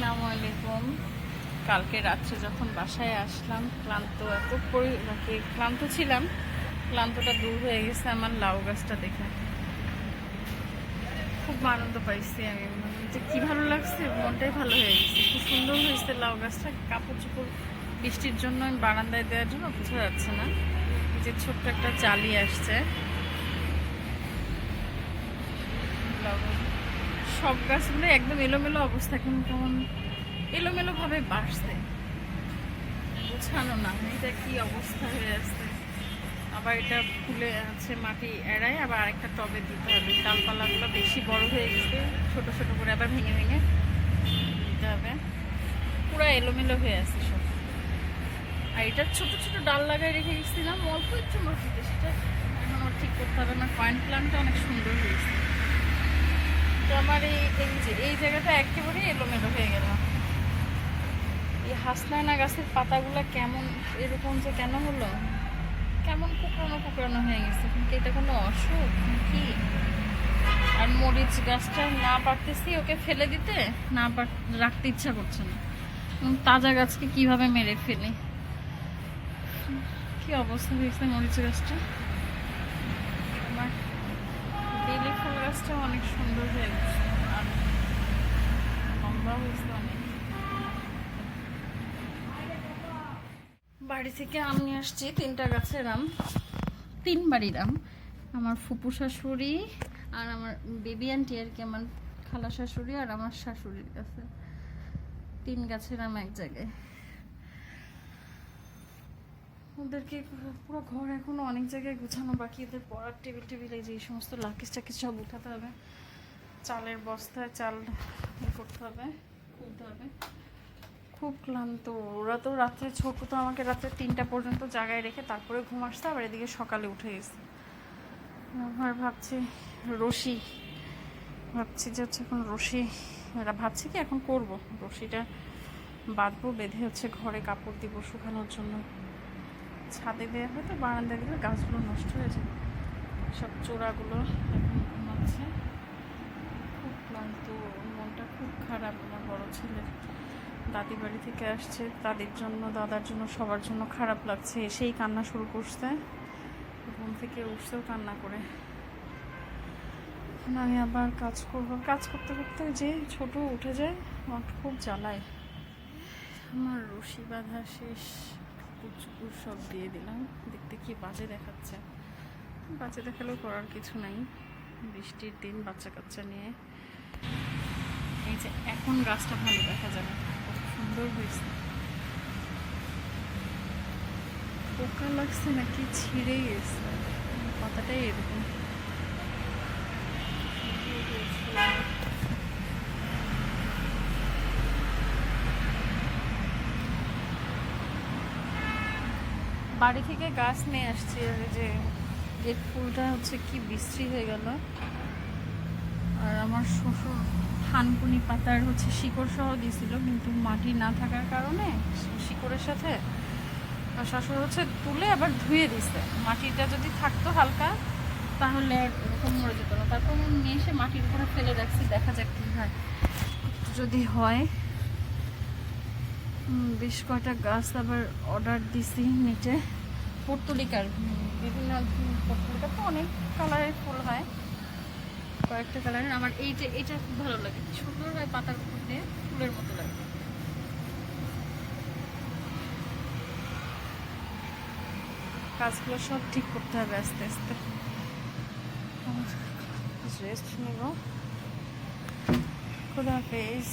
আসসালামু আলাইকুম। কালকে রাত্রে যখন বাসায় আসলাম ক্লান্ত ছিলাম, ক্লান্তটা দূর হয়ে গেছে আমার লাউ গাছটা দেখে। খুব আনন্দ পাইছি আমি, যে কি ভালো লাগছে, মনটাই ভালো হয়ে গেছে। খুব সুন্দর হয়েছে লাউ গাছটা। কাপড় চোপড় বৃষ্টির জন্য আমি বারান্দায় দেওয়ার জন্য বোঝা যাচ্ছে না, যে ছোট্ট একটা জালি আসছে। সব গাছগুলো একদম এলোমেলো অবস্থা, কেমন এলোমেলো ভাবে বাড়ছে, বোঝানো না এটা কি অবস্থা হয়ে আসছে। আবার এটা ফুলে আছে, মাটি এড়ায় আবার আরেকটা টবে দিতে হবে। ডালপালাগুলো বেশি বড় হয়ে গেছে, ছোট ছোট করে আবার ভেঙে ভেঙে দিতে হবে। পুরো এলোমেলো হয়ে আছে সব। আর এটার ছোট ছোট ডাল লাগাই রেখে গেছিলাম অল্প একটু মাটিতে, সেটা এখন ওর ঠিক করতে হবে। আমার কয়েন প্ল্যান্টটা অনেক সুন্দর হয়েছে, তো আমার এই জায়গাটা একেবারেই এলোমেলো হয়ে গেল। এই হাসনায়না গাছের পাতাগুলো কেমন এরকম যে কেন হলো, কেমন কুকড়ানো কুকড়ানো হয়ে গেছে। কিন্তু এটা কোনো অসুখ কি? আর মরিচ গাছটা না পারতেছি ওকে ফেলে দিতে, না রাখতে ইচ্ছা করছে না। তাজা গাছকে কিভাবে মেরে ফেলি, কি অবস্থা হয়েছে মরিচ গাছটা। আমার বেলি ফুল গাছটা অনেক সুন্দর হয়ে গেছে আর লম্বা হয়েছে অনেক। বাড়ি থেকে আম নিয়ে আসছি 3টা গাছের আম, 3 বাড়ির আম। আমার ফুপু শাশুড়ি আর আমার বেবি আন্টি আর কি, আমার খালা শাশুড়ি আর আমার শাশুড়ির কাছে 3 গাছের আম এক জায়গায়। ওদেরকে পুরো ঘর এখনো অনেক জায়গায় গুছানো বাকি। এদের পড়ার টেবিল এই যে এই সমস্ত লাকিস টাকিস সব উঠাতে হবে। চালের বস্তায় চাল করতে হবে, খুলতে হবে। খুব ক্লান্ত ওরা। তো রাত্রে ছোট তো আমাকে রাত্রে 3টা পর্যন্ত জায়গায় রেখে তারপরে ঘুম আসছে, আবার এদিকে সকালে উঠে গেছে। আবার ভাবছি যে হচ্ছে এখন ভাবছি কি এখন করবো, রশিটা বাঁধবো, বেঁধে হচ্ছে ঘরে কাপড় দিব শুকানোর জন্য। ছাদে দেওয়া হয়তো বারান্দায় দিলে গাছগুলো নষ্ট হয়ে যায়, সব চোরাগুলো এখন ঘুমাচ্ছে। খুব ক্লান্ত, মনটা খুব খারাপ। আমার বড় ছেলের দাদি বাড়ি থেকে আসছে, দাদির জন্য দাদার জন্য সবার জন্য খারাপ লাগছে। এসেই কান্না শুরু করছে, ঘুম থেকে উঠছেও কান্না করে। এখন আমি আবার কাজ করতে করতে যে ছোট উঠে যায়, আমার খুব জ্বালায়। আমার রশি বাঁধা শেষ, কুচকুর সব দিয়ে দিলাম। দেখতে কি বাজে দেখাচ্ছে, বাজে দেখালেও করার কিছু নাই। বৃষ্টির দিন বাচ্চা কাচ্চা নিয়ে। এই যে এখন গাছটা ভালো দেখা যাবে, খুব সুন্দর হয়েছে। পোকা লাগছে নাকি ছিঁড়ে গেছে, পাতাটাই এরকম। বাড়ি থেকে গাছ নিয়ে আসছি, যে গেট ফুলটা হচ্ছে কি বিশ্রী হয়ে গেল। আর আমার শ্বশুর থানকুনি পাতার হচ্ছে শিকড় সহ দিয়েছিল, কিন্তু মাটি না থাকার কারণে শিকড়ের সাথে শাশুড় হচ্ছে তুলে আবার ধুয়ে দিছে। মাটিটা যদি থাকতো হালকা তাহলে আর এরকম মরে যেত না। তারপর আমি নিয়ে এসে মাটির উপরে ফেলে রাখছি, দেখা যাক কি হয়। যদি হয় বেশ কয়টা গাছ আবার অর্ডার দিছি নিচে। পর্তুলিকার বিভিন্ন পর্তুলিকা তো অনেক কালারের ফুল হয়, কয়েকটা কালারের। আমার এইটা খুব ভালো লাগে, কি সুন্দর হয়, পাতার উপর দিয়ে ফুলের মতো লাগে। কাজগুলো সব ঠিক করতে হবে আস্তে আস্তে। রেস্ট নেব। খুদা হাফেজ।